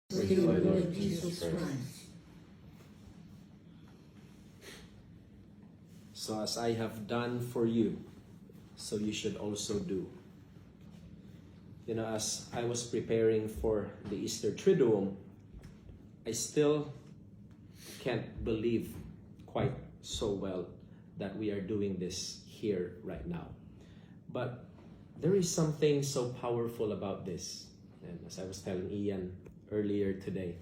for you, Lord Jesus Christ. So as I have done for you, so you should also do. You know, as I was preparing for the Easter Triduum, I still can't believe quite so well that we are doing this here right now. But there is something so powerful about this. And as I was telling Ian earlier today,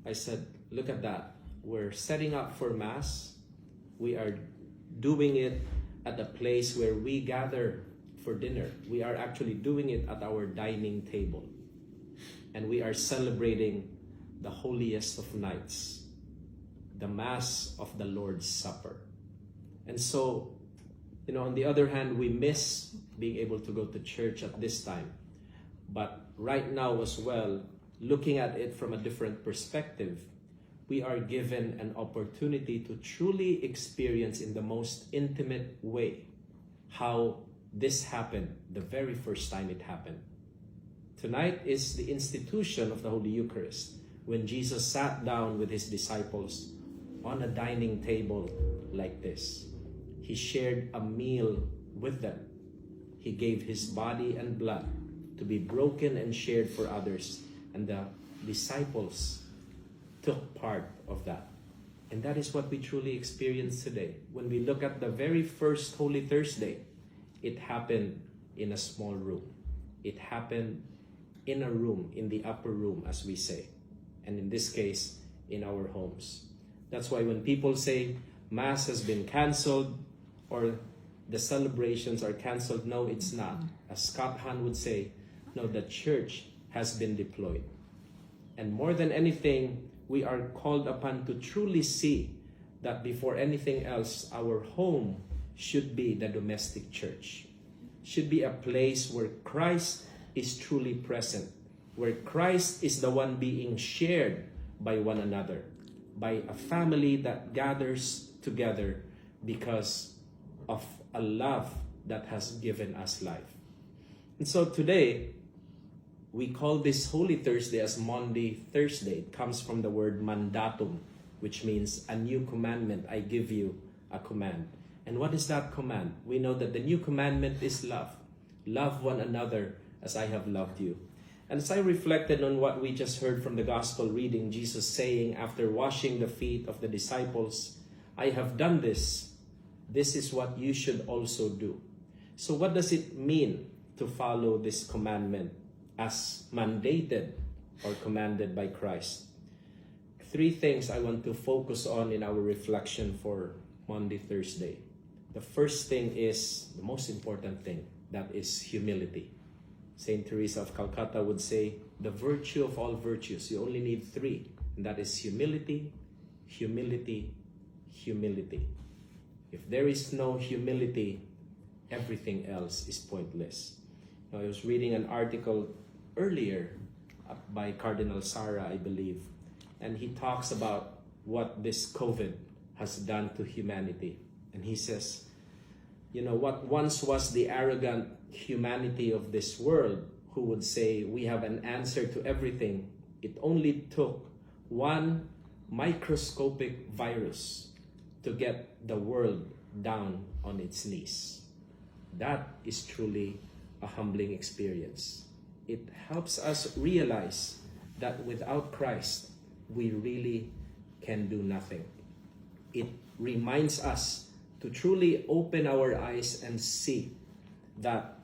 I said, look at that. We're setting up for Mass. We are doing it at a place where we gather for dinner. We are actually doing it at our dining table. And we are celebrating the holiest of nights, the Mass of the Lord's Supper. And so, you know, on the other hand, we miss being able to go to church at this time. But right now as well, looking at it from a different perspective, we are given an opportunity to truly experience in the most intimate way how this happened the very first time it happened. Tonight is the institution of the Holy Eucharist, when Jesus sat down with his disciples on a dining table like this. He shared a meal with them. He gave his body and blood to be broken and shared for others. And the disciples took part of that. And that is what we truly experience today. When we look at the very first Holy Thursday, it happened in a small room. It happened in a room, in the upper room, as we say. And in this case, in our homes. That's why when people say Mass has been canceled or the celebrations are canceled, no, it's not. As Scott Hahn would say, no, the church has been deployed. And more than anything, we are called upon to truly see that before anything else, our home should be the domestic church. Should be a place where Christ is truly present, where Christ is the one being shared by one another, by a family that gathers together because of a love that has given us life. And so today, we call this Holy Thursday as Maundy Thursday. It comes from the word mandatum, which means a new commandment. I give you a command. And what is that command? We know that the new commandment is love. Love one another as I have loved you. And as I reflected on what we just heard from the gospel reading, Jesus saying after washing the feet of the disciples, I have done this. This is what you should also do. So what does it mean to follow this commandment as mandated or commanded by Christ? Three things I want to focus on in our reflection for Maundy Thursday. The first thing is the most important thing, that is humility. Saint Teresa of Calcutta would say, the virtue of all virtues, you only need three, and that is humility, humility, humility. If there is no humility, everything else is pointless. Now, I was reading an article earlier by Cardinal Sarah, I believe, and he talks about what this COVID has done to humanity. And he says, you know, what once was the arrogant humanity of this world who would say we have an answer to everything, it only took one microscopic virus to get the world down on its knees. That is truly a humbling experience. It helps us realize that without Christ, we really can do nothing. It reminds us to truly open our eyes and see that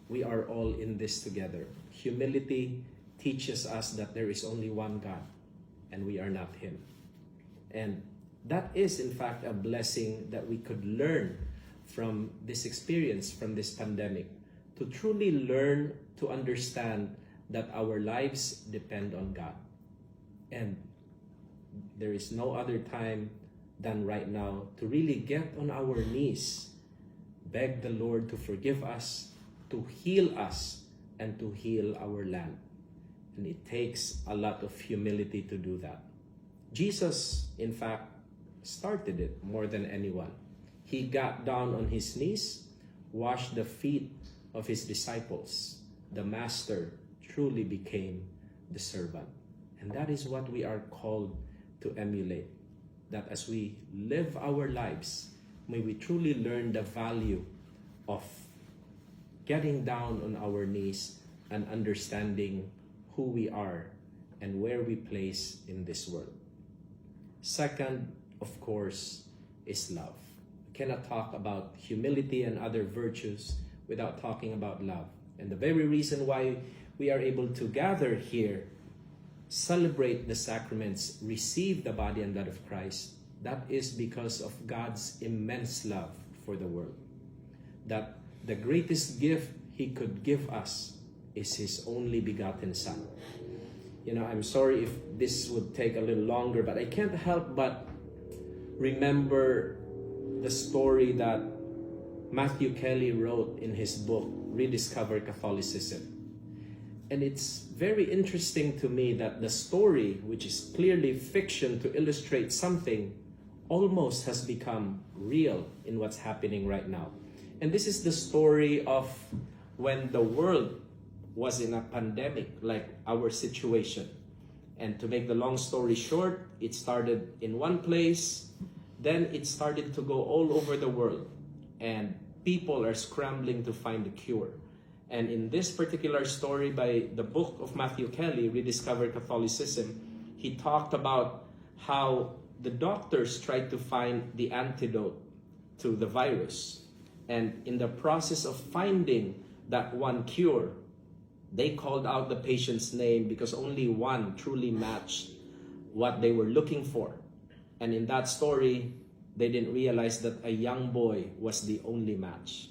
we are all in this together. Humility teaches us that there is only one God and we are not Him. And that is, in fact, a blessing that we could learn from this experience, from this pandemic, to truly learn to understand that our lives depend on God. And there is no other time than right now to really get on our knees, beg the Lord to forgive us, to heal us, and to heal our land. And it takes a lot of humility to do that. Jesus, in fact, started it more than anyone. He got down on his knees, washed the feet of his disciples. The master truly became the servant. And that is what we are called to emulate. That as we live our lives, may we truly learn the value of getting down on our knees and understanding who we are and where we place in this world. Second, of course, is love. We cannot talk about humility and other virtues without talking about love. And the very reason why we are able to gather here, celebrate the sacraments, receive the body and blood of Christ, that is because of God's immense love for the world. That the greatest gift He could give us is His only begotten Son. I'm sorry if this would take a little longer, but I can't help but remember the story that Matthew Kelly wrote in his book, Rediscover Catholicism. And it's very interesting to me that the story, which is clearly fiction to illustrate something, almost has become real in what's happening right now. And this is the story of when the world was in a pandemic, like our situation. And to make the long story short, it started in one place, then it started to go all over the world. And people are scrambling to find a cure. And in this particular story by the book of Matthew Kelly, Rediscover Catholicism, he talked about how the doctors tried to find the antidote to the virus. And in the process of finding that one cure, they called out the patient's name because only one truly matched what they were looking for. And in that story, they didn't realize that a young boy was the only match.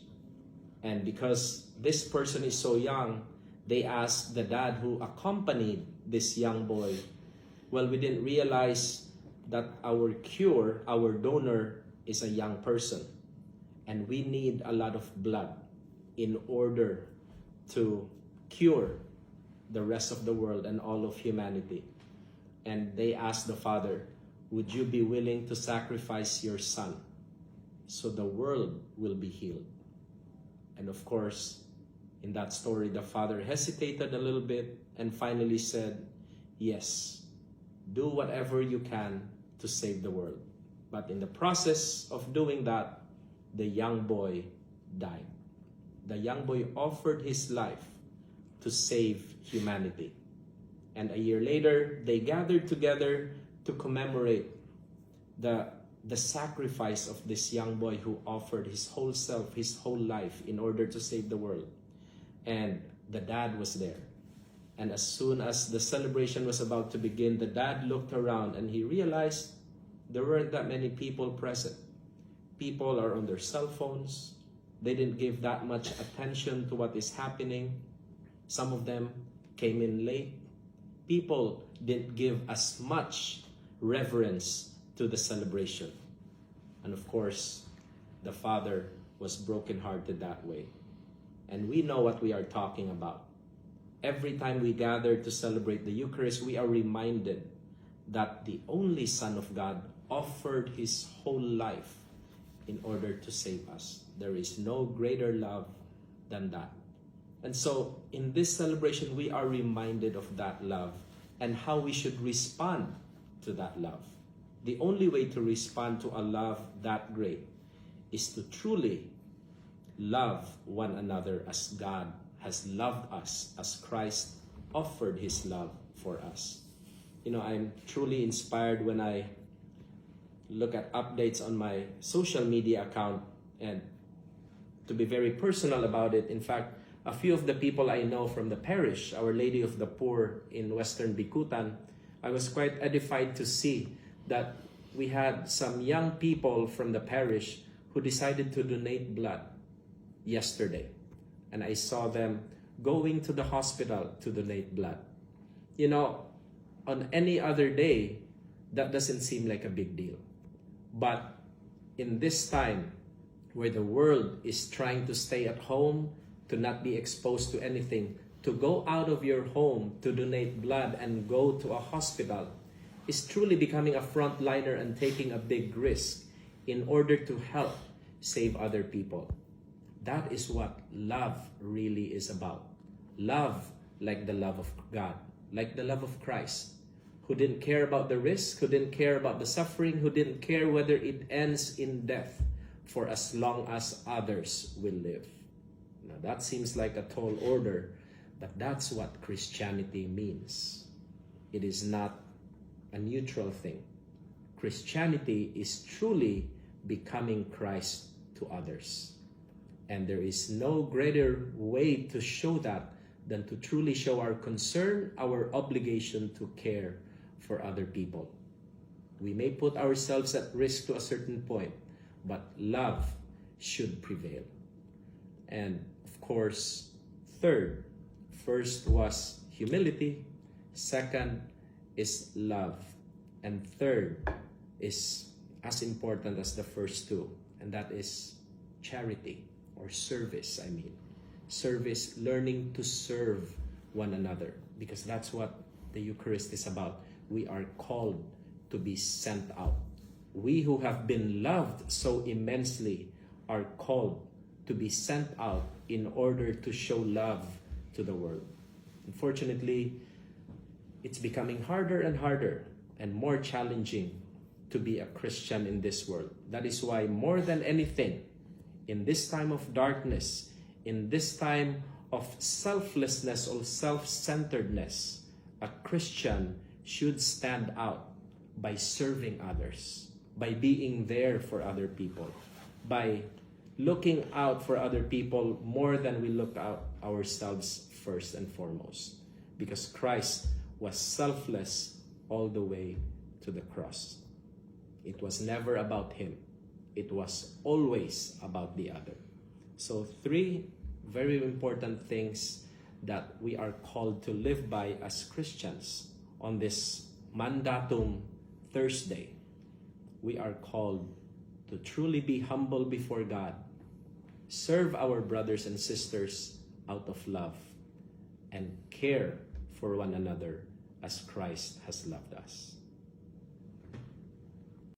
And because this person is so young, they asked the dad who accompanied this young boy, well, we didn't realize that our cure, our donor, is a young person. And we need a lot of blood in order to cure the rest of the world and all of humanity. And they asked the father, would you be willing to sacrifice your son so the world will be healed? And of course, in that story, the father hesitated a little bit and finally said, yes, do whatever you can to save the world. But in the process of doing that, the young boy died. The young boy offered his life to save humanity. And a year later, they gathered together to commemorate the sacrifice of this young boy who offered his whole self, his whole life in order to save the world. And the dad was there. And as soon as the celebration was about to begin, the dad looked around and he realized there weren't that many people present. People are on their cell phones. They didn't give that much attention to what is happening. Some of them came in late. People didn't give as much reverence to the celebration. And of course, the father was brokenhearted that way. And we know what we are talking about. Every time we gather to celebrate the Eucharist, we are reminded that the only Son of God offered his whole life in order to save us. There is no greater love than that. And so in this celebration, we are reminded of that love and how we should respond to that love. The only way to respond to a love that great is to truly love one another as God has loved us, as Christ offered his love for us. I'm truly inspired when I look at updates on my social media account, and to be very personal about it, in fact, a few of the people I know from the parish, Our Lady of the Poor in Western Bicutan, I was quite edified to see that we had some young people from the parish who decided to donate blood yesterday. And I saw them going to the hospital to donate blood. On any other day, that doesn't seem like a big deal. But in this time, where the world is trying to stay at home, to not be exposed to anything, to go out of your home to donate blood and go to a hospital is truly becoming a frontliner and taking a big risk in order to help save other people. That is what love really is about. Love like the love of God, like the love of Christ, who didn't care about the risk, who didn't care about the suffering, who didn't care whether it ends in death, for as long as others will live. Now that seems like a tall order, but that's what Christianity means. It is not a neutral thing. Christianity is truly becoming Christ to others. And there is no greater way to show that than to truly show our concern, our obligation to care for other people. We may put ourselves at risk to a certain point, but love should prevail. And of course, third, first was humility, second is love, and third is as important as the first two, and that is charity or service. Service, learning to serve one another, because that's what the Eucharist is about. We are called to be sent out. We who have been loved so immensely are called to be sent out in order to show love to the world. Unfortunately, it's becoming harder and harder and more challenging to be a Christian in this world. That is why, more than anything, in this time of darkness, in this time of selflessness or self-centeredness, a Christian should stand out by serving others, by being there for other people, by looking out for other people more than we look out ourselves first and foremost. Because Christ was selfless all the way to the cross. It was never about him. It was always about the other. So 3 very important things that we are called to live by as Christians on this Mandatum Thursday. We are called to truly be humble before God, serve our brothers and sisters out of love, and care for one another as Christ has loved us.